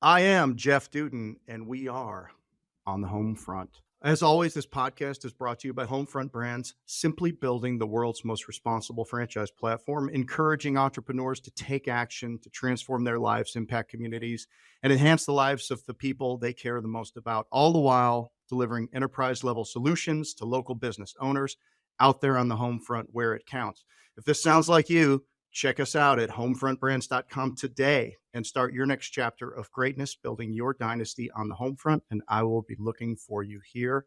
I am Jeff Duden, and we are on the Homefront. As always, this podcast is brought to you by Homefront Brands, simply building the world's most responsible franchise platform, encouraging entrepreneurs to take action to transform their lives, impact communities, and enhance the lives of the people they care the most about, all the while delivering enterprise-level solutions to local business owners out there on the home front where it counts. If this sounds like you, check us out at homefrontbrands.com today and start your next chapter of greatness, building your dynasty on the home front. And I will be looking for you here.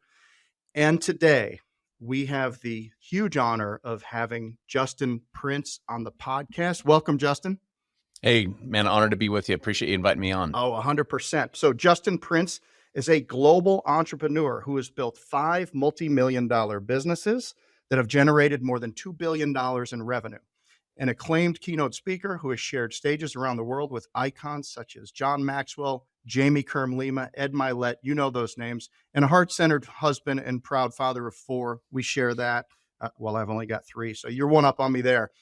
And today we have the huge honor of having Justin Prince on the podcast. Welcome, Justin. Hey, man, honored to be with you. Appreciate you inviting me on. Oh, 100%. So Justin Prince is a global entrepreneur who has built 5 multi-million-dollar businesses that have generated more than $2 billion in revenue. An acclaimed keynote speaker who has shared stages around the world with icons such as John Maxwell, Jamie Kern Lima, Ed Milet, you know those names, and a heart-centered husband and proud father of 4. We share that. Well, I've only got 3, so you're one up on me there.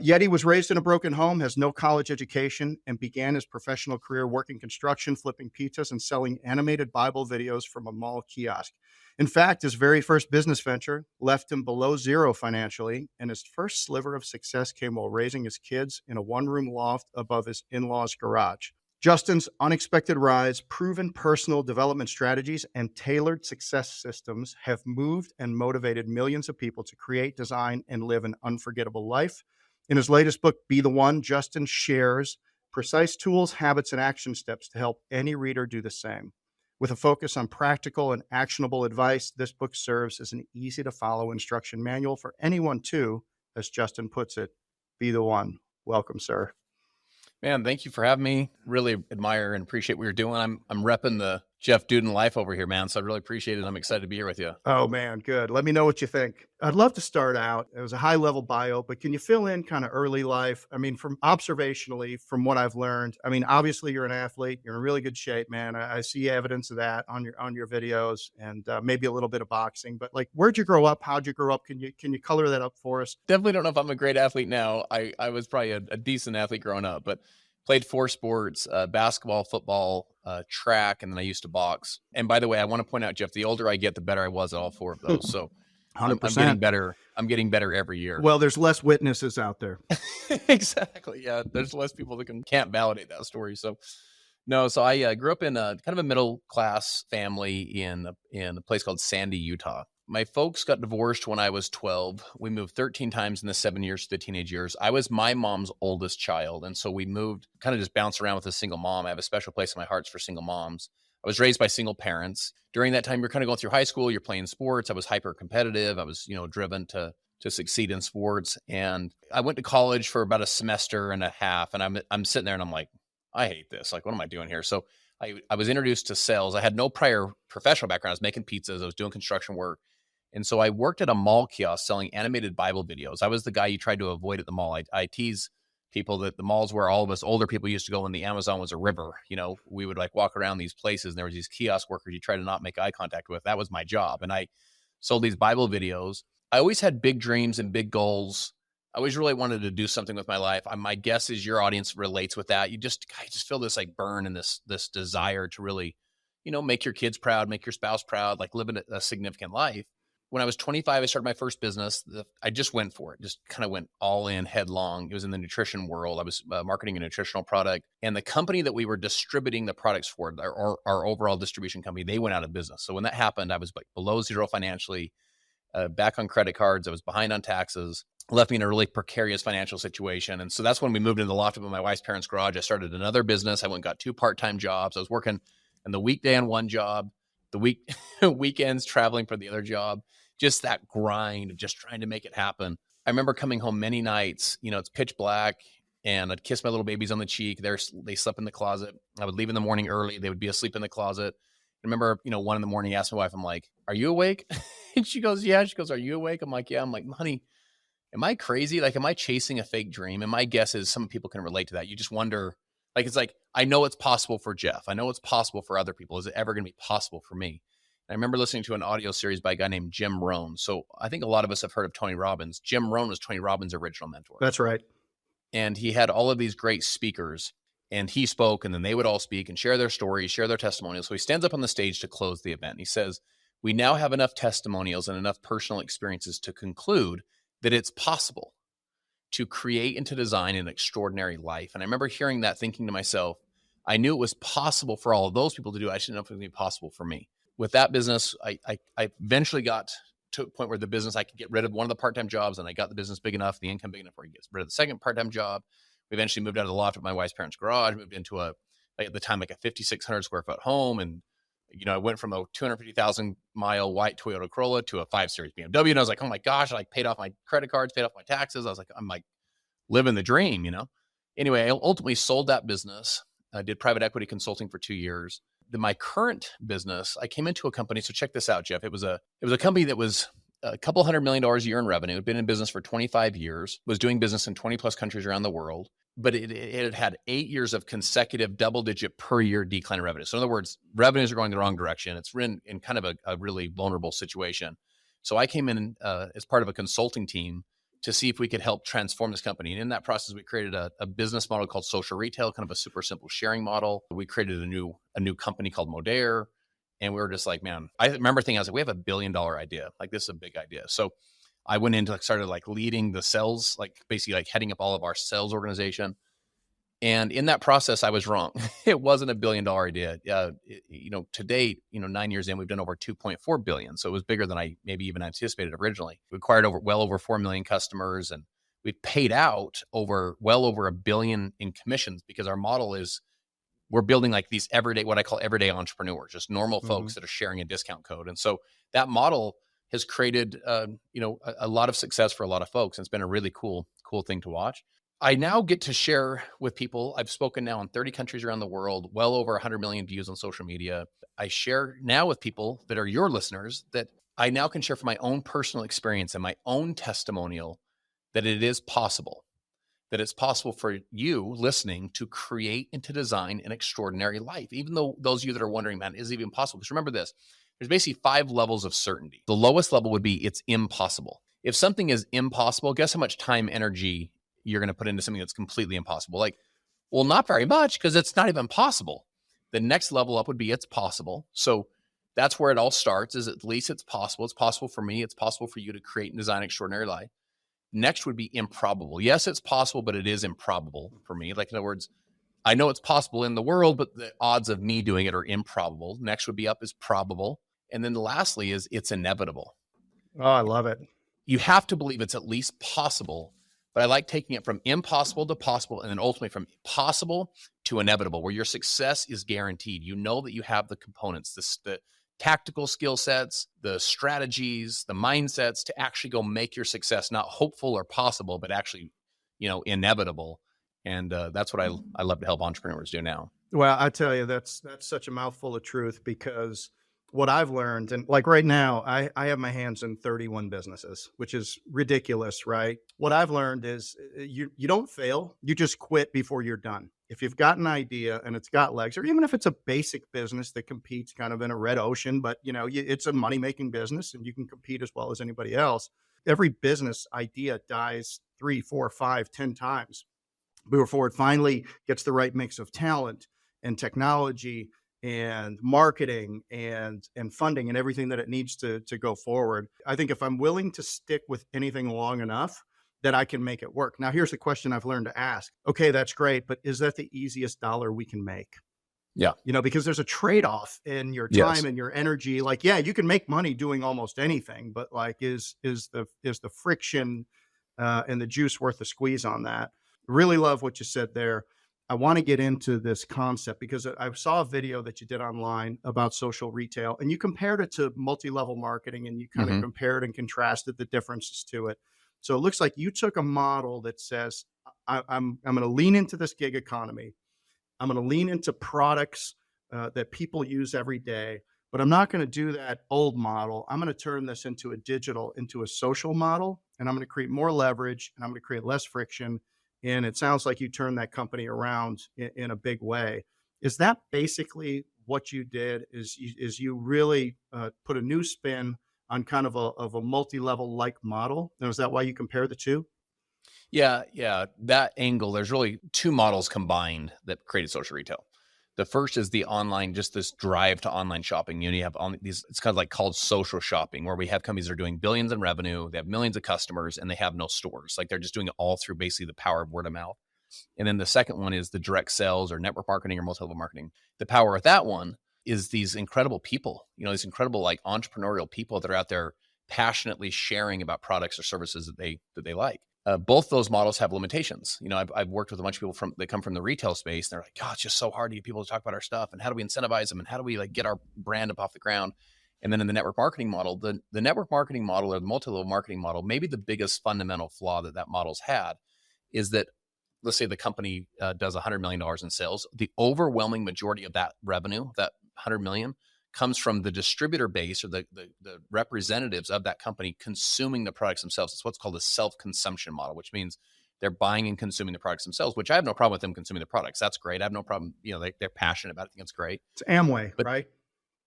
Yet he was raised in a broken home, has no college education, and began his professional career working construction, flipping pizzas, and selling animated Bible videos from a mall kiosk. In fact, his very first business venture left him below zero financially, and his first sliver of success came while raising his kids in a one-room loft above his in-laws' garage. Justin's unexpected rise, proven personal development strategies, and tailored success systems have moved and motivated millions of people to create, design, and live an unforgettable life. In his latest book, Be the One, Justin shares precise tools, habits, and action steps to help any reader do the same. With a focus on practical and actionable advice, this book serves as an easy-to-follow instruction manual for anyone to, as Justin puts it, be the one. Welcome, sir. Man, thank you for having me. Really admire and appreciate what you're doing. I'm repping the Jeff Duden life over here, man. So I really appreciate it. I'm excited to be here with you. Oh, man, good. Let me know what you think. I'd love to start out. It was a high-level bio, but can you fill in kind of early life? I mean, from observationally, from what I've learned, I mean, obviously you're an athlete. You're in really good shape, man. I see evidence of that on your videos, and maybe a little bit of boxing. But like, where'd you grow up? How'd you grow up? Can you color that up for us? Definitely don't know if I'm a great athlete now. I was probably a decent athlete growing up, but played 4 sports, basketball, football, track, and then I used to box. And by the way, I want to point out, Jeff, the older I get, the better I was at all 4 of those. So 100%. I'm getting better. I'm getting better every year. Well, there's less witnesses out there. Exactly. Yeah. There's less people that can't validate that story. So no, so I grew up in a kind of a middle class family in a place called Sandy, Utah. My folks got divorced when I was 12. We moved 13 times in the 7 years to the teenage years. I was my mom's oldest child. And so we moved, kind of just bounced around with a single mom. I have a special place in my heart for single moms. I was raised by single parents. During that time, you're kind of going through high school, you're playing sports. I was hyper competitive. I was, driven to succeed in sports. And I went to college for about a semester and a half. And I'm sitting there and I'm like, I hate this. Like, what am I doing here? So I was introduced to sales. I had no prior professional background. I was making pizzas. I was doing construction work. And so I worked at a mall kiosk selling animated Bible videos. I was the guy you tried to avoid at the mall. I tease people that the malls where all of us older people used to go when the Amazon was a river. We would like walk around these places and there was these kiosk workers you try to not make eye contact with. That was my job. And I sold these Bible videos. I always had big dreams and big goals. I always really wanted to do something with my life. My guess is your audience relates with that. I just feel this like burn and this desire to really, make your kids proud, make your spouse proud, like live a significant life. When I was 25, I started my first business. I just went for it, just kind of went all in headlong. It was in the nutrition world. I was marketing a nutritional product. And the company that we were distributing the products for, our overall distribution company, they went out of business. So when that happened, I was like below zero financially, back on credit cards. I was behind on taxes, left me in a really precarious financial situation. And so that's when we moved into the loft of my wife's parents' garage. I started another business. I went and got 2 part-time jobs. I was working in the weekday on one job, the weekends traveling for the other job. Just that grind of just trying to make it happen. I remember coming home many nights, it's pitch black and I'd kiss my little babies on the cheek. They slept in the closet. I would leave in the morning early. They would be asleep in the closet. I remember, 1 in the morning, I asked my wife, I'm like, are you awake? And she goes, yeah. She goes, are you awake? I'm like, yeah. I'm like, honey, am I crazy? Like, am I chasing a fake dream? And my guess is some people can relate to that. You just wonder, like, it's like, I know it's possible for Jeff. I know it's possible for other people. Is it ever going to be possible for me? I remember listening to an audio series by a guy named Jim Rohn. So I think a lot of us have heard of Tony Robbins. Jim Rohn was Tony Robbins' original mentor. That's right. And he had all of these great speakers. And he spoke, and then they would all speak and share their stories, share their testimonials. So he stands up on the stage to close the event. He says, "We now have enough testimonials and enough personal experiences to conclude that it's possible to create and to design an extraordinary life." And I remember hearing that, thinking to myself, I knew it was possible for all of those people to do. I didn't know if it would be possible for me. With that business, I eventually got to a point where the business, I could get rid of one of the part-time jobs, and I got the business big enough, the income big enough where I get rid of the second part-time job. We eventually moved out of the loft at my wife's parents' garage, moved into at the time, like a 5,600 square foot home. And, I went from a 250,000 mile white Toyota Corolla to a 5 Series BMW. And I was like, oh my gosh, I like paid off my credit cards, paid off my taxes. I was like, I'm like living the dream. Anyway, I ultimately sold that business. I did private equity consulting for 2 years. My current business, I came into a company. So check this out, Jeff. It was a company that was a couple $100 million a year in revenue. Had been in business for 25 years, was doing business in 20 plus countries around the world. But it had 8 years of consecutive double-digit per year decline in revenue. So in other words, revenues are going the wrong direction. It's in kind of a really vulnerable situation. So I came in as part of a consulting team to see if we could help transform this company. And in that process, we created a business model called social retail, kind of a super simple sharing model. We created a new company called Modere. And we were just like, man, I remember thinking, I was like, we have $1 billion idea. Like, this is a big idea. So I went into started leading the sales, basically heading up all of our sales organization. And in that process, I was wrong. It wasn't $1 billion idea. To date, 9 years in, we've done over 2.4 billion. So it was bigger than I maybe even anticipated originally. We acquired well over 4 million customers, and we paid out well over $1 billion in commissions, because our model is, we're building these what I call everyday entrepreneurs, just normal folks that are sharing a discount code. And so that model has created, a lot of success for a lot of folks. And it's been a really cool thing to watch. I now get to share with people. I've spoken now in 30 countries around the world, well over 100 million views on social media. I share now with people that are your listeners, that I now can share from my own personal experience and my own testimonial that it is possible, that it's possible for you listening to create and to design an extraordinary life. Even though those of you that are wondering, man, is it even possible? Because remember this, there's basically 5 levels of certainty. The lowest level would be it's impossible. If something is impossible, guess how much time, energy you're going to put into something that's completely impossible? Well, not very much, because it's not even possible. The next level up would be it's possible. So that's where it all starts, is at least it's possible. It's possible for me. It's possible for you to create and design an extraordinary life. Next would be improbable. Yes, it's possible, but it is improbable for me. In other words, I know it's possible in the world, but the odds of me doing it are improbable. Next would be up is probable. And then lastly is it's inevitable. Oh, I love it. You have to believe it's at least possible, but I like taking it from impossible to possible, and then ultimately from possible to inevitable, where your success is guaranteed. You know that you have the components, the tactical skill sets, the strategies, the mindsets to actually go make your success not hopeful or possible, but actually, inevitable. And that's what I love to help entrepreneurs do now. Well, I tell you, that's such a mouthful of truth, because what I've learned, and right now, I have my hands in 31 businesses, which is ridiculous, right? What I've learned is you don't fail, you just quit before you're done. If you've got an idea and it's got legs, or even if it's a basic business that competes kind of in a red ocean, but it's a money-making business and you can compete as well as anybody else. Every business idea dies 3, 4, 5, 10 times before it finally gets the right mix of talent and technology and marketing and funding and everything that it needs to go forward. I think if I'm willing to stick with anything long enough, that I can make it work. Now, here's the question I've learned to ask. Okay, that's great, but is that the easiest dollar we can make? Yeah. Because there's a trade-off in your time and your energy. Yeah, you can make money doing almost anything, but is the friction and the juice worth the squeeze on that? Really love what you said there. I want to get into this concept because I saw a video that you did online about social retail, and you compared it to multi-level marketing, and you kind of compared and contrasted the differences to it. So it looks like you took a model that says, I'm going to lean into this gig economy. I'm going to lean into products that people use every day, but I'm not going to do that old model. I'm going to turn this into a social model, and I'm going to create more leverage, and I'm going to create less friction. And it sounds like you turned that company around in a big way. Is that basically what you did? Is you really put a new spin on kind of a multi-level like model? Now, is that why you compare the two? Yeah. That angle, there's really two models combined that created social retail. The first is the online, just this drive to online shopping. You have on these, it's kind of like called social shopping, where we have companies that are doing billions in revenue, they have millions of customers, and they have no stores. Like they're just doing it all through basically the power of word of mouth. And then the second one is the direct sales or network marketing or multi-level marketing. The power of that one is these incredible people, these incredible like entrepreneurial people that are out there passionately sharing about products or services that they like. Both those models have limitations. I've worked with a bunch of people that come from the retail space. And they're like, "God, it's just so hard to get people to talk about our stuff. And how do we incentivize them? And how do we like get our brand up off the ground?" And then in the network marketing model, the network marketing model or the multi-level marketing model, maybe the biggest fundamental flaw that model's had is that, let's say the company does $100 million in sales. The overwhelming majority of that revenue, that 100 million, comes from the distributor base or the representatives of that company consuming the products themselves. It's what's called a self-consumption model, which means they're buying and consuming the products themselves, which I have no problem with them consuming the products. That's great. I have no problem. They're passionate about it. I think it's great. It's Amway, But right?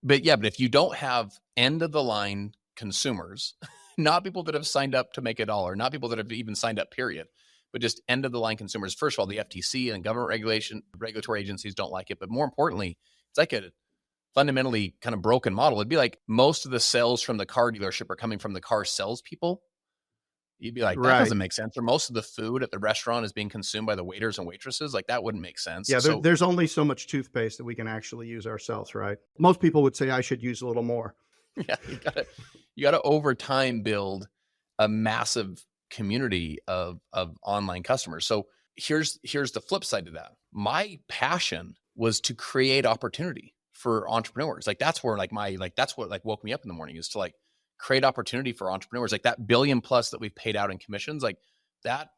but if you don't have end of the line consumers, not people that have signed up to make a dollar, not people that have even signed up, period, but just end of the line consumers. First of all, the FTC and government regulatory agencies don't like it. But more importantly, it's like a fundamentally kind of broken model. It'd be like most of the sales from the car dealership are coming from the car salespeople. You'd be like, that Right. doesn't make sense. Or most of the food at the restaurant is being consumed by the waiters and waitresses. Like that wouldn't make sense. Yeah, So there's only so much toothpaste that we can actually use ourselves, right? Most people would say I should use a little more. yeah, you gotta over time build a massive community of online customers. So here's the flip side to that. My passion was to create opportunity for entrepreneurs. Like that's where that's what like woke me up in the morning, is to like create opportunity for entrepreneurs. Like that billion plus that we've paid out in commissions, like that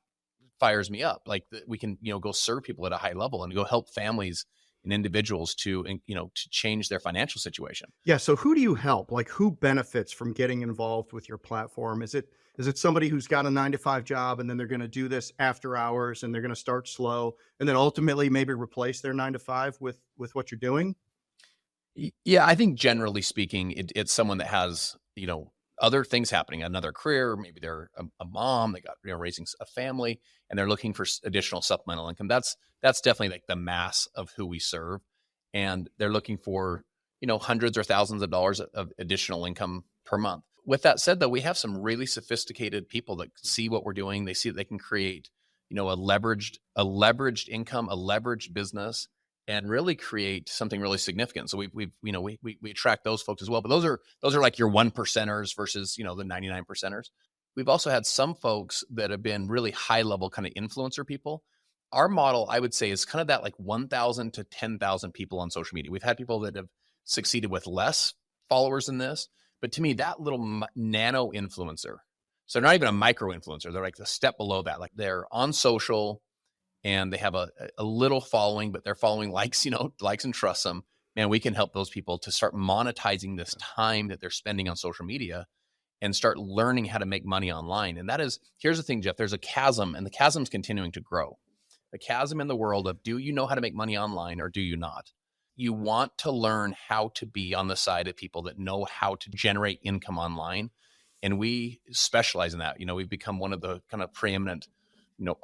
fires me up. Like we can, go serve people at a high level and go help families and individuals to change their financial situation. Yeah, so who do you help? Like who benefits from getting involved with your platform? Is it somebody who's got a 9 to 5 job and then they're going to do this after hours and they're going to start slow and then ultimately maybe replace their 9 to 5 with what you're doing? Yeah, I think generally speaking, it's someone that has, other things happening, another career. Maybe they're a mom, they got, raising a family, and they're looking for additional supplemental income. That's definitely like the mass of who we serve. And they're looking for, hundreds or thousands of dollars of additional income per month. With that said, though, we have some really sophisticated people that see what we're doing. They see that they can create, a leveraged income, a leveraged business, and really create something really significant. So we attract those folks as well. But those are like your 1%ers versus, the 99%ers. We've also had some folks that have been really high level kind of influencer people. Our model, I would say, is kind of that like 1,000 to 10,000 people on social media. We've had people that have succeeded with less followers than this. But to me, that little nano influencer, so they're not even a micro influencer. They're like the step below that. Like they're on social and they have a little following, but their following likes and trusts them. Man, we can help those people to start monetizing this time that they're spending on social media and start learning how to make money online. And here's the thing, Jeff, there's a chasm, and the chasm's continuing to grow. The chasm in the world of, do you know how to make money online or do you not? You want to learn how to be on the side of people that know how to generate income online. And we specialize in that. We've become one of the kind of preeminent,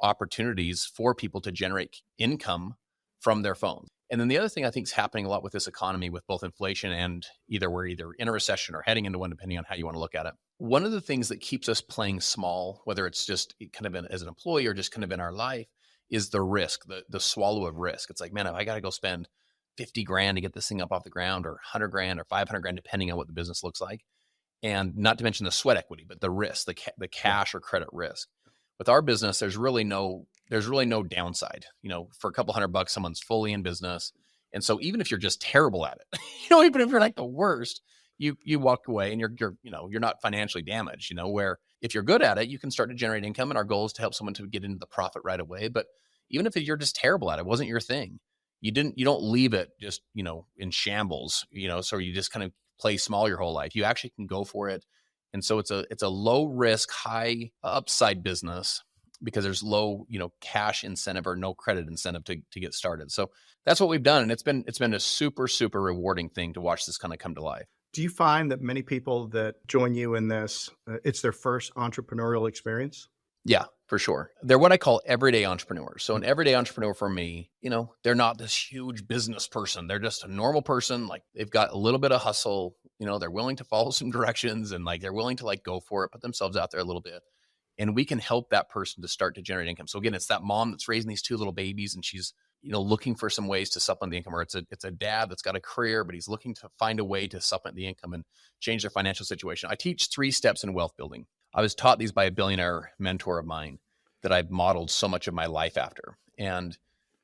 opportunities for people to generate income from their phones. And then the other thing I think is happening a lot with this economy, with both inflation and we're either in a recession or heading into one, depending on how you want to look at it. One of the things that keeps us playing small, whether it's just kind of as an employee or just kind of in our life, is the risk, the swallow of risk. It's like, man, if I got to go spend 50 grand to get this thing up off the ground, or 100 grand or 500 grand, depending on what the business looks like. And not to mention the sweat equity, but the risk, the cash or credit risk. With our business, there's really no downside. For a couple $100, someone's fully in business. And so even if you're just terrible at it, even if you're like the worst, you walk away and you're not financially damaged, where if you're good at it, you can start to generate income. And our goal is to help someone to get into the profit right away. But even if you're just terrible at it, wasn't your thing, you don't leave it just, in shambles, so you just kind of play small your whole life. You actually can go for it. And so it's a low risk, high upside business, because there's low, cash incentive or no credit incentive to get started. So that's what we've done. And it's been a super, super rewarding thing to watch this kind of come to life. Do you find that many people that join you in this, it's their first entrepreneurial experience? Yeah, For sure. They're what I call everyday entrepreneurs. So Mm. an everyday entrepreneur for me, they're not this huge business person. They're just a normal person. Like they've got a little bit of hustle, they're willing to follow some directions and like they're willing to like go for it, put themselves out there a little bit. And we can help that person to start to generate income. So again, it's that mom that's raising these two little babies and she's, looking for some ways to supplement the income, or it's a dad that's got a career, but he's looking to find a way to supplement the income and change their financial situation. I teach 3 steps in wealth building. I was taught these by a billionaire mentor of mine that I've modeled so much of my life after. And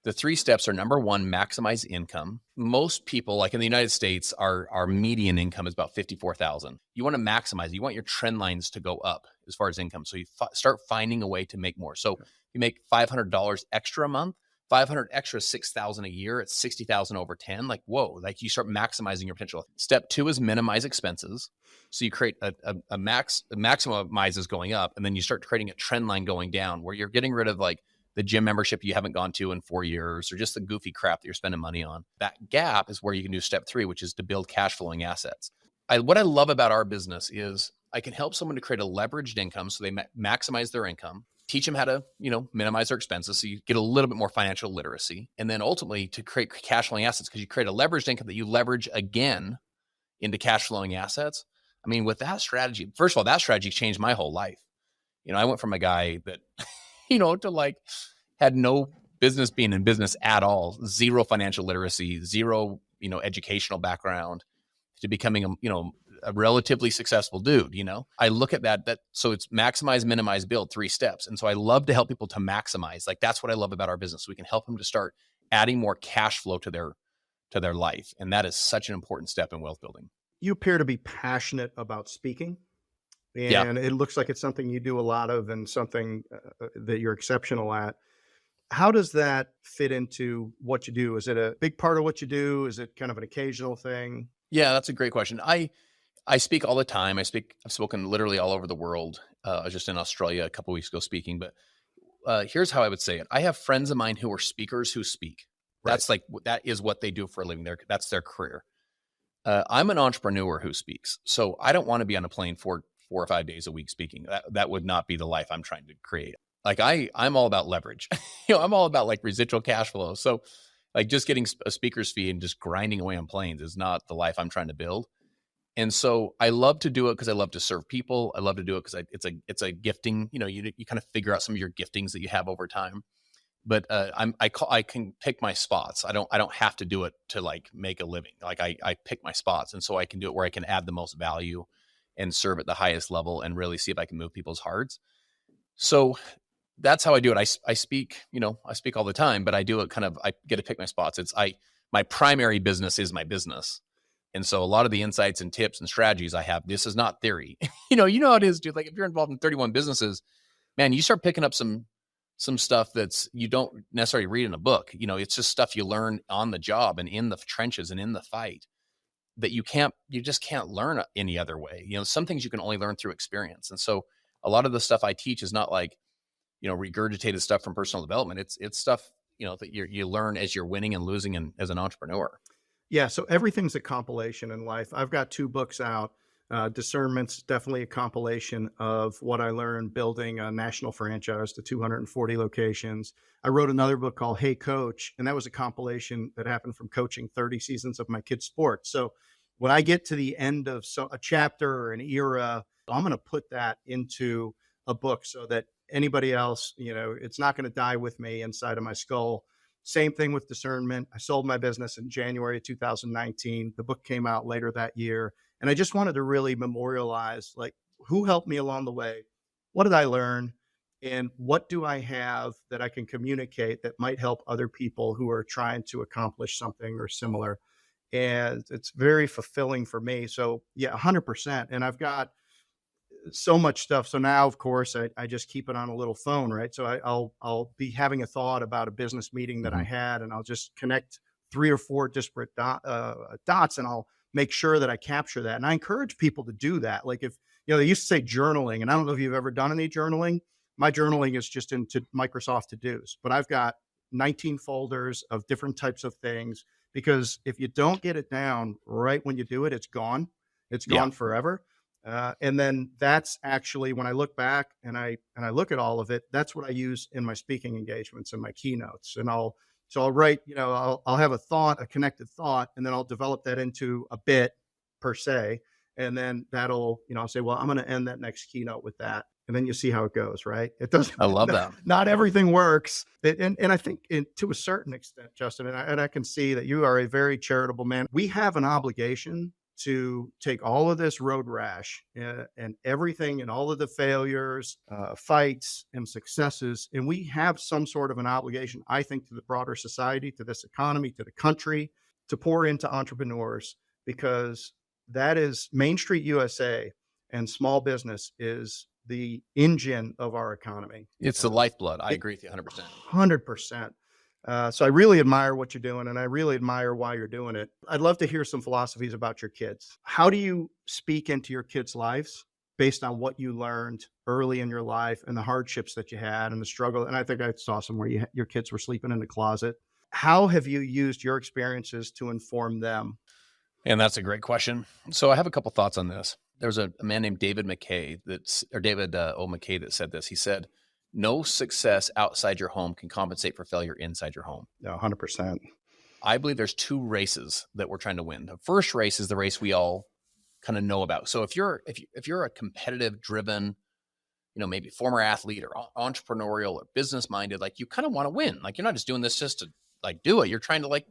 the 3 steps are: number 1, maximize income. Most people, like in the United States, our median income is about 54,000. You want to maximize. You want your trend lines to go up as far as income. So you start finding a way to make more. So you make $500 extra a month, 500 extra, 6,000 a year. It's 60,000 over 10. Like, whoa, like you start maximizing your potential. Step 2 is minimize expenses. So you create a maximizes going up, and then you start creating a trend line going down where you're getting rid of like the gym membership you haven't gone to in 4 years, or just the goofy crap that you're spending money on. That gap is where you can do step 3, which is to build cash flowing assets. What I love about our business is I can help someone to create a leveraged income so they maximize their income, teach them how to, minimize their expenses so you get a little bit more financial literacy, and then ultimately to create cash flowing assets, because you create a leveraged income that you leverage again into cash flowing assets. I mean, with that strategy, first of all, that strategy changed my whole life. I went from a guy that, to like had no business being in business at all, zero financial literacy, zero, educational background, to becoming a relatively successful dude. I look at that, so it's maximize, minimize, build, 3 steps. And so I love to help people to maximize. Like, that's what I love about our business. We can help them to start adding more cash flow to their life. And that is such an important step in wealth building. You appear to be passionate about speaking, Yeah. and it looks like it's something you do a lot of and something that you're exceptional at. How does that fit into what you do? Is it a big part of what you do? Is it kind of an occasional thing? Yeah, that's a great question. I speak all the time. I've spoken literally all over the world. I was just in Australia a couple of weeks ago speaking, but here's how I would say it. I have friends of mine who are speakers who speak. Right. That is what they do for a living. That's their career. I'm an entrepreneur who speaks. So I don't want to be on a plane 4 or 5 days a week speaking. That would not be the life I'm trying to create. Like I'm all about leverage. I'm all about like residual cash flow. So like just getting a speaker's fee and just grinding away on planes is not the life I'm trying to build. And so I love to do it because I love to serve people. I love to do it because it's a gifting. You kind of figure out some of your giftings that you have over time. But I can pick my spots. I don't have to do it to like make a living. Like I pick my spots, and so I can do it where I can add the most value and serve at the highest level and really see if I can move people's hearts. So that's how I do it. I speak, I speak all the time, but I do it I get to pick my spots. My primary business is my business. And so a lot of the insights and tips and strategies I have, this is not theory. You know how it is, dude. Like if you're involved in 31 businesses, man, you start picking up some stuff that's you don't necessarily read in a book. It's just stuff you learn on the job and in the trenches and in the fight that you just can't learn any other way. Some things you can only learn through experience. And so a lot of the stuff I teach is not like, regurgitated stuff from personal development. It's stuff, that you learn as you're winning and losing and as an entrepreneur. Yeah, so everything's a compilation in life. I've got 2 books out. Discernment's definitely a compilation of what I learned building a national franchise to 240 locations. I wrote another book called Hey Coach, and that was a compilation that happened from coaching 30 seasons of my kids' sports. So when I get to the end of a chapter or an era, I'm going to put that into a book so that anybody else, it's not going to die with me inside of my skull. Same thing with discernment. I sold my business in January of 2019. The book came out later that year. And I just wanted to really memorialize, like, who helped me along the way? What did I learn? And what do I have that I can communicate that might help other people who are trying to accomplish something or similar? And it's very fulfilling for me. So yeah, 100%. And I've got so much stuff. So now, of course, I just keep it on a little phone, right? So I'll be having a thought about a business meeting that I had, and I'll just connect 3 or 4 disparate dots, and I'll make sure that I capture that. And I encourage people to do that. Like if, they used to say journaling, and I don't know if you've ever done any journaling. My journaling is just into Microsoft to-dos, but I've got 19 folders of different types of things, because if you don't get it down right when you do it, it's gone. It's gone forever. And then that's actually when I look back and I look at all of it, that's what I use in my speaking engagements and my keynotes. And I'll write, I'll have a thought, a connected thought, and then I'll develop that into a bit per se. And then I'll say, well, I'm going to end that next keynote with that. And then you see how it goes, right? It doesn't, I love that. not everything works. And I think to a certain extent, Justin, and I can see that you are a very charitable man. We have an obligation to take all of this road rash and everything and all of the failures, fights and successes. And we have some sort of an obligation, I think, to the broader society, to this economy, to the country, to pour into entrepreneurs, because that is Main Street USA, and small business is the engine of our economy. It's the lifeblood. I agree with you 100%. 100%. So I really admire what you're doing, and I really admire why you're doing it. I'd love to hear some philosophies about your kids. How do you speak into your kids' lives based on what you learned early in your life and the hardships that you had and the struggle? And I think I saw somewhere your kids were sleeping in the closet. How have you used your experiences to inform them? And that's a great question. So I have a couple thoughts on this. There's a man named David McKay David O. McKay that said this. He said, no success outside your home can compensate for failure inside your home. Yeah, 100%. I believe there's two races that we're trying to win. The first race is the race we all kind of know about. So if you're a competitive, driven, maybe former athlete or entrepreneurial or business minded, like you kind of want to win. Like you're not just doing this just to like do it. You're trying to like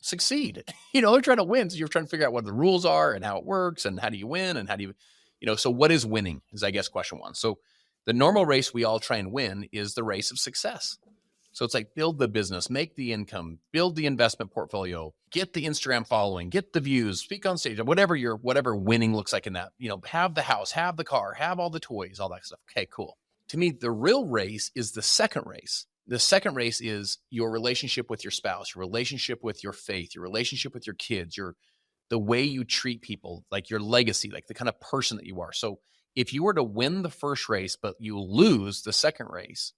succeed. You're trying to win. So you're trying to figure out what the rules are and how it works and how do you win and how do you, so what is winning is, I guess, question one. So the normal race we all try and win is the race of success. So it's like build the business, make the income, build the investment portfolio, get the Instagram following, get the views, speak on stage, whatever winning looks like in that, have the house, have the car, have all the toys, all that stuff. Okay, cool. To me, the real race is the second race. The second race is your relationship with your spouse, your relationship with your faith, your relationship with your kids, the way you treat people, like your legacy, like the kind of person that you are. So if you were to win the first race, but you lose the second race,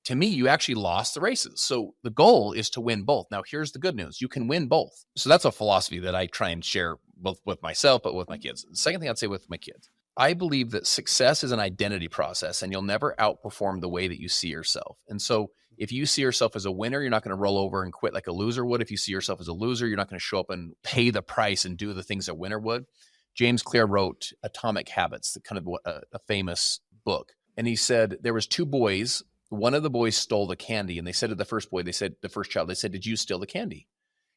to me, you actually lost the races. So the goal is to win both. Now, here's the good news. You can win both. So that's a philosophy that I try and share both with myself, but with my kids. The second thing I'd say with my kids, I believe that success is an identity process, and you'll never outperform the way that you see yourself. And so if you see yourself as a winner, you're not going to roll over and quit like a loser would. If you see yourself as a loser, you're not going to show up and pay the price and do the things a winner would. James Clear wrote Atomic Habits, kind of a famous book. And he said there was two boys. One of the boys stole the candy. And they said to the first child, did you steal the candy?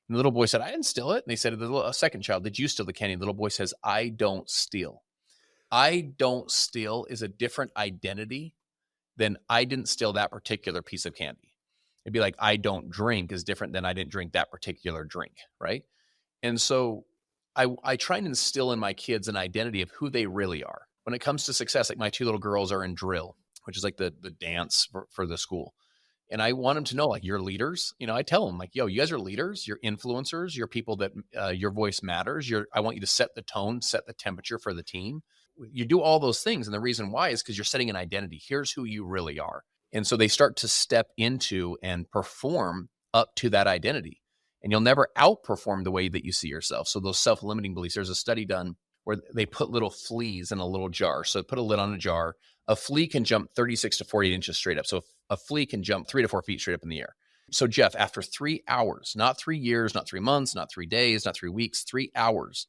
And the little boy said, I didn't steal it. And they said to the second child, did you steal the candy? And the little boy says, I don't steal. I don't steal is a different identity than I didn't steal that particular piece of candy. It'd be like, I don't drink is different than I didn't drink that particular drink, right? And so I try and instill in my kids an identity of who they really are. When it comes to success, like my two little girls are in drill, which is like the dance for the school. And I want them to know, like, you're leaders. I tell them, like, yo, you guys are leaders, you're influencers, you're people that your voice matters. I want you to set the tone, set the temperature for the team. You do all those things. And the reason why is because you're setting an identity. Here's who you really are. And so they start to step into and perform up to that identity. And you'll never outperform the way that you see yourself. So those self-limiting beliefs, there's a study done where they put little fleas in a little jar. So put a lid on a jar. A flea can jump 36 to 48 inches straight up. So a flea can jump 3 to 4 feet straight up in the air. So Jeff, after 3 hours, not 3 years, not 3 months, not 3 days, not 3 weeks, 3 hours,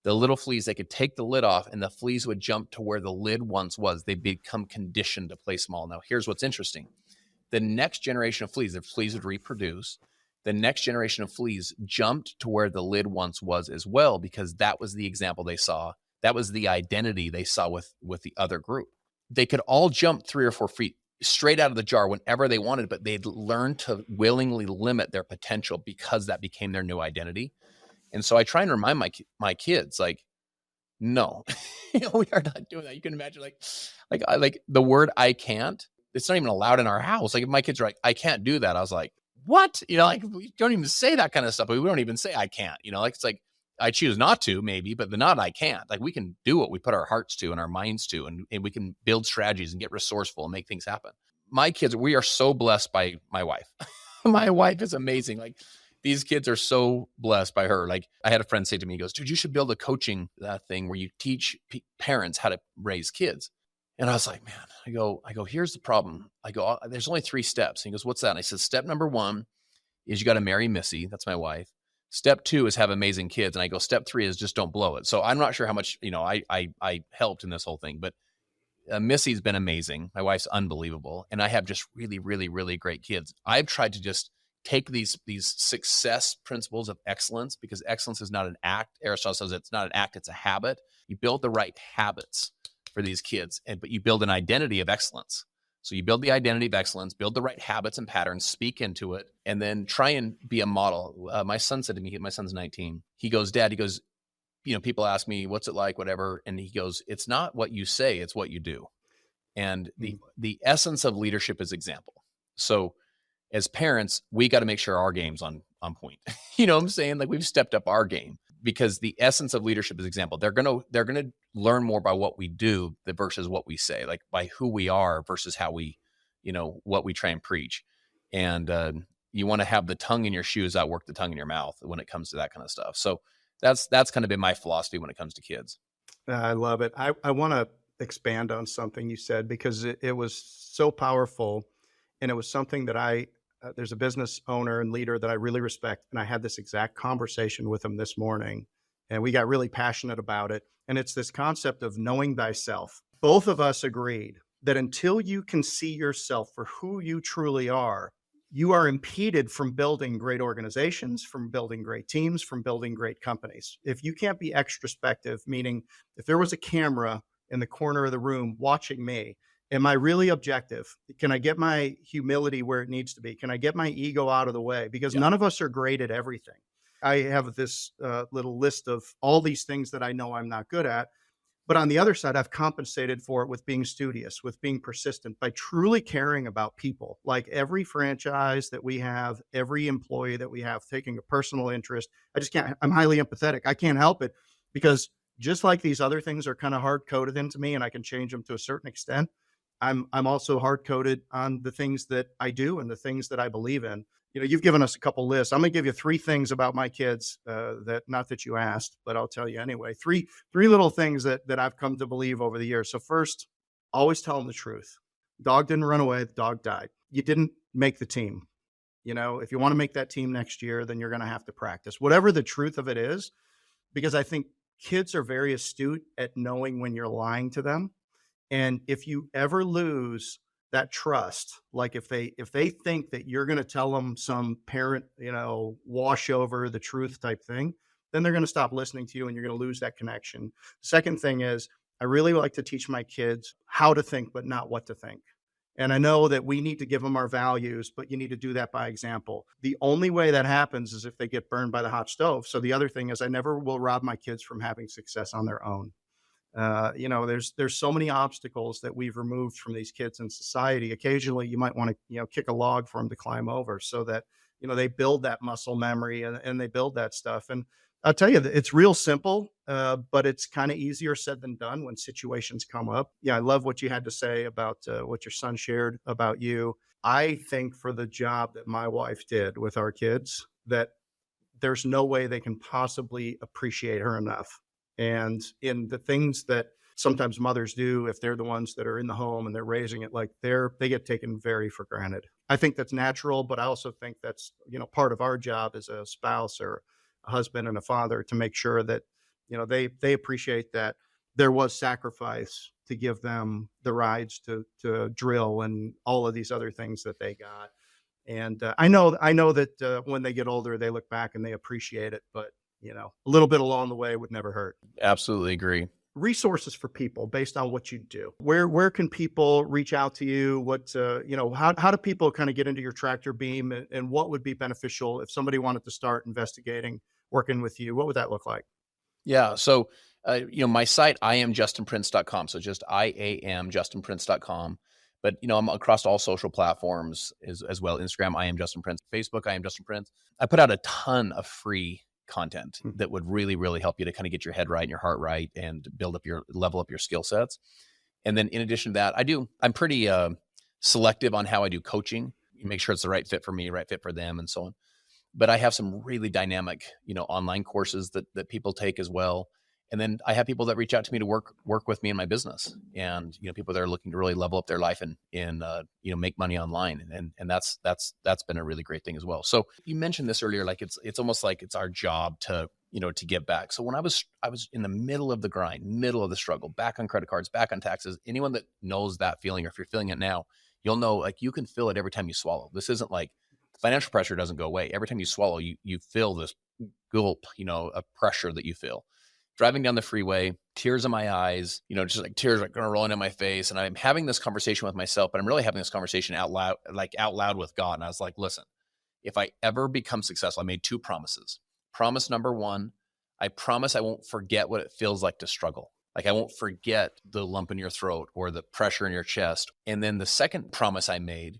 the little fleas, they could take the lid off and the fleas would jump to where the lid once was. They become conditioned to play small. Now, here's what's interesting. The next generation of fleas, the fleas would reproduce. The next generation of fleas jumped to where the lid once was as well, because that was the example they saw. That was the identity they saw with the other group. They could all jump 3 or 4 feet straight out of the jar whenever they wanted, but they'd learned to willingly limit their potential because that became their new identity. And so I try and remind my kids, like, no, we are not doing that. You can imagine, like the word "I can't." It's not even allowed in our house. Like if my kids are like, "I can't do that," I was like, "What?" Like we don't even say that kind of stuff. But we don't even say "I can't." Like it's like I choose not to, maybe, but the not "I can't." Like we can do what we put our hearts to and our minds to, and we can build strategies and get resourceful and make things happen. My kids, we are so blessed by my wife. My wife is amazing. Like these kids are so blessed by her. Like I had a friend say to me, he goes, dude, you should build a coaching thing where you teach parents how to raise kids. And I was like, man, I go, here's the problem. I go, there's only 3 steps. And he goes, what's that? And I said, step number 1 is you got to marry Missy. That's my wife. Step 2 is have amazing kids. And I go, step 3 is just don't blow it. So I'm not sure how much, I helped in this whole thing, but Missy's been amazing. My wife's unbelievable. And I have just really, really, really great kids. I've tried to just take these success principles of excellence, because excellence is not an act. Aristotle says it's not an act, it's a habit. You build the right habits for these kids, but you build an identity of excellence. So you build the identity of excellence, build the right habits and patterns, speak into it, and then try and be a model. My son said to me, my son's 19. He goes, Dad, he goes, people ask me, what's it like, whatever. And he goes, it's not what you say, it's what you do. And the essence of leadership is example. So as parents, we got to make sure our game's on point. You know what I'm saying? Like we've stepped up our game, because the essence of leadership is example. They're going to learn more by what we do versus what we say, like by who we are versus how we, what we try and preach. And you want to have the tongue in your shoes outwork the tongue in your mouth when it comes to that kind of stuff. So that's kind of been my philosophy when it comes to kids. I love it. I want to expand on something you said, because it was so powerful. And it was something that there's a business owner and leader that I really respect. And I had this exact conversation with him this morning, and we got really passionate about it. And it's this concept of knowing thyself. Both of us agreed that until you can see yourself for who you truly are, you are impeded from building great organizations, from building great teams, from building great companies. If you can't be extrospective, meaning if there was a camera in the corner of the room watching me, am I really objective? Can I get my humility where it needs to be? Can I get my ego out of the way? Because none of us are great at everything. I have this little list of all these things that I know I'm not good at. But on the other side, I've compensated for it with being studious, with being persistent, by truly caring about people. Like every franchise that we have, every employee that we have, taking a personal interest. I just can't, I'm highly empathetic. I can't help it, because just like these other things are kind of hard coded into me and I can change them to a certain extent, I'm also hard coded on the things that I do and the things that I believe in. You've given us a couple lists. I'm going to give you 3 things about my kids that, not that you asked, but I'll tell you anyway. Three little things that I've come to believe over the years. So first, always tell them the truth. Dog didn't run away. The dog died. You didn't make the team. If you want to make that team next year, then you're going to have to practice, whatever the truth of it is, because I think kids are very astute at knowing when you're lying to them. And if you ever lose that trust, like if they think that you're going to tell them some parent, wash over the truth type thing, then they're going to stop listening to you and you're going to lose that connection. Second thing is, I really like to teach my kids how to think, but not what to think. And I know that we need to give them our values, but you need to do that by example. The only way that happens is if they get burned by the hot stove. So the other thing is, I never will rob my kids from having success on their own. There's so many obstacles that we've removed from these kids in society. Occasionally you might want to, kick a log for them to climb over, so that, they build that muscle memory and they build that stuff. And I'll tell you that it's real simple, but it's kind of easier said than done when situations come up. Yeah. I love what you had to say about what your son shared about you. I think for the job that my wife did with our kids, that there's no way they can possibly appreciate her enough. And in the things that sometimes mothers do, if they're the ones that are in the home and they're raising it, like they get taken very for granted. I think that's natural, but I also think that's, part of our job as a spouse or a husband and a father, to make sure that, they appreciate that there was sacrifice to give them the rides to drill and all of these other things that they got. And I know that when they get older, they look back and they appreciate it, but a little bit along the way would never hurt. Absolutely agree. Resources for people based on what you do. Where can people reach out to you? What, how do people kind of get into your tractor beam, and what would be beneficial if somebody wanted to start investigating, working with you? What would that look like? Yeah. So, my site, iamjustinprince.com. So just iamjustinprince.com. But, I'm across all social platforms as well. Instagram, I am Justin Prince. Facebook, I am Justin Prince. I put out a ton of free content that would really, really help you to kind of get your head right and your heart right and level up your skill sets. And then in addition to that, I'm pretty selective on how I do coaching. You make sure it's the right fit for me, right fit for them, and so on. but I have some really dynamic, online courses that people take as well. And then I have people that reach out to me to work with me in my business, and people that are looking to really level up their life and make money online, and that's been a really great thing as well. So you mentioned this earlier, like it's almost like it's our job to to give back. So when I was in the middle of the grind, middle of the struggle, back on credit cards, back on taxes, anyone that knows that feeling, or if you're feeling it now, you'll know, like, you can feel it every time you swallow. This isn't like financial pressure doesn't go away. Every time you swallow, you feel this gulp, a pressure that you feel. Driving down the freeway, tears in my eyes, just like tears are going to roll into my face. And I'm having this conversation with myself, but I'm really having this conversation out loud with God. And I was like, listen, if I ever become successful, I made 2 promises. Promise number 1, I promise I won't forget what it feels like to struggle. Like, I won't forget the lump in your throat or the pressure in your chest. And then the second promise I made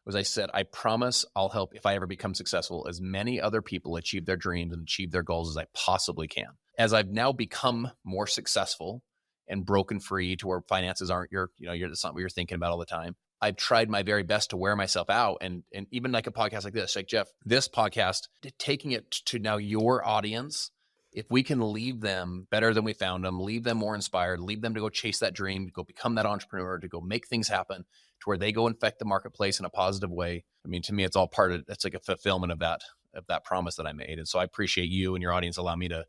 was, I said, I promise I'll help, if I ever become successful, as many other people achieve their dreams and achieve their goals as I possibly can. As I've now become more successful and broken free to where finances aren't that's not what you're thinking about all the time, I've tried my very best to wear myself out. And even like a podcast like this, like, Jeff, this podcast, taking it to now your audience, if we can leave them better than we found them, leave them more inspired, leave them to go chase that dream, to go become that entrepreneur, to go make things happen, to where they go infect the marketplace in a positive way. I mean, to me, it's all it's like a fulfillment of that promise that I made. And so I appreciate you and your audience allow me to,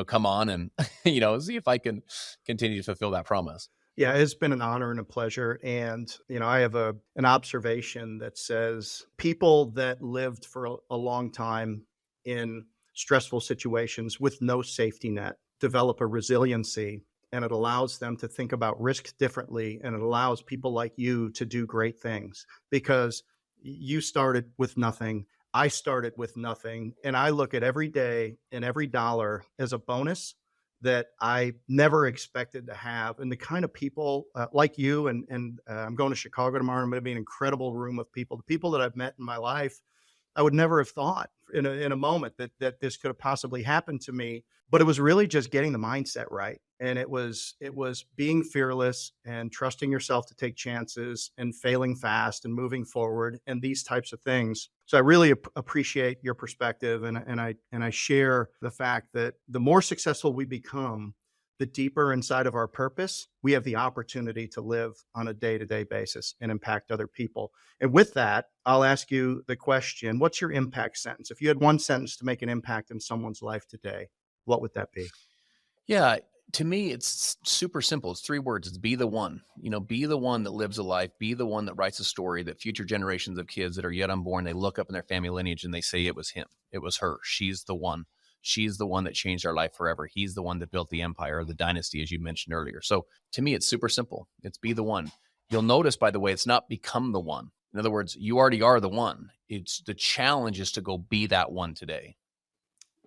come on and, see if I can continue to fulfill that promise. Yeah, it's been an honor and a pleasure. And, I have an observation that says people that lived for a long time in stressful situations with no safety net develop a resiliency, and it allows them to think about risk differently. And it allows people like you to do great things, because you started with nothing. I started with nothing. And I look at every day and every dollar as a bonus that I never expected to have. And the kind of people like you, and I'm going to Chicago tomorrow. I'm going to be an incredible room of people. The people that I've met in my life, I would never have thought in a moment that this could have possibly happened to me. But it was really just getting the mindset right. And it was being fearless and trusting yourself to take chances and failing fast and moving forward and these types of things. So I really appreciate your perspective, and I share the fact that the more successful we become, the deeper inside of our purpose we have the opportunity to live on a day-to-day basis and impact other people. And with that, I'll ask you the question: what's your impact sentence? If you had one sentence to make an impact in someone's life today, what would that be? Yeah. To me, it's super simple. It's 3 words. It's be the one. Be the one that lives a life. Be the one that writes a story that future generations of kids that are yet unborn, they look up in their family lineage and they say, it was him. It was her. She's the one. She's the one that changed our life forever. He's the one that built the empire or the dynasty, as you mentioned earlier. So to me, it's super simple. It's be the one. You'll notice, by the way, it's not become the one. In other words, you already are the one. It's the challenge is to go be that one today.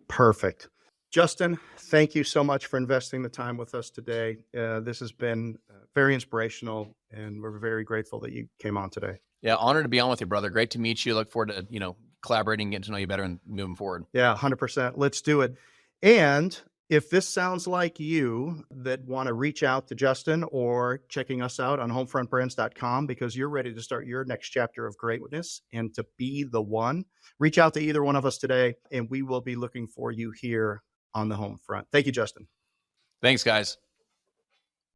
Perfect. Justin, thank you so much for investing the time with us today. This has been very inspirational, and we're very grateful that you came on today. Yeah, honored to be on with you, brother. Great to meet you. Look forward to, collaborating, getting to know you better and moving forward. Yeah, 100%. Let's do it. And if this sounds like you that want to reach out to Justin or checking us out on homefrontbrands.com because you're ready to start your next chapter of greatness and to be the one, reach out to either one of us today, and we will be looking for you here on the home front. Thank you, Justin. Thanks, guys.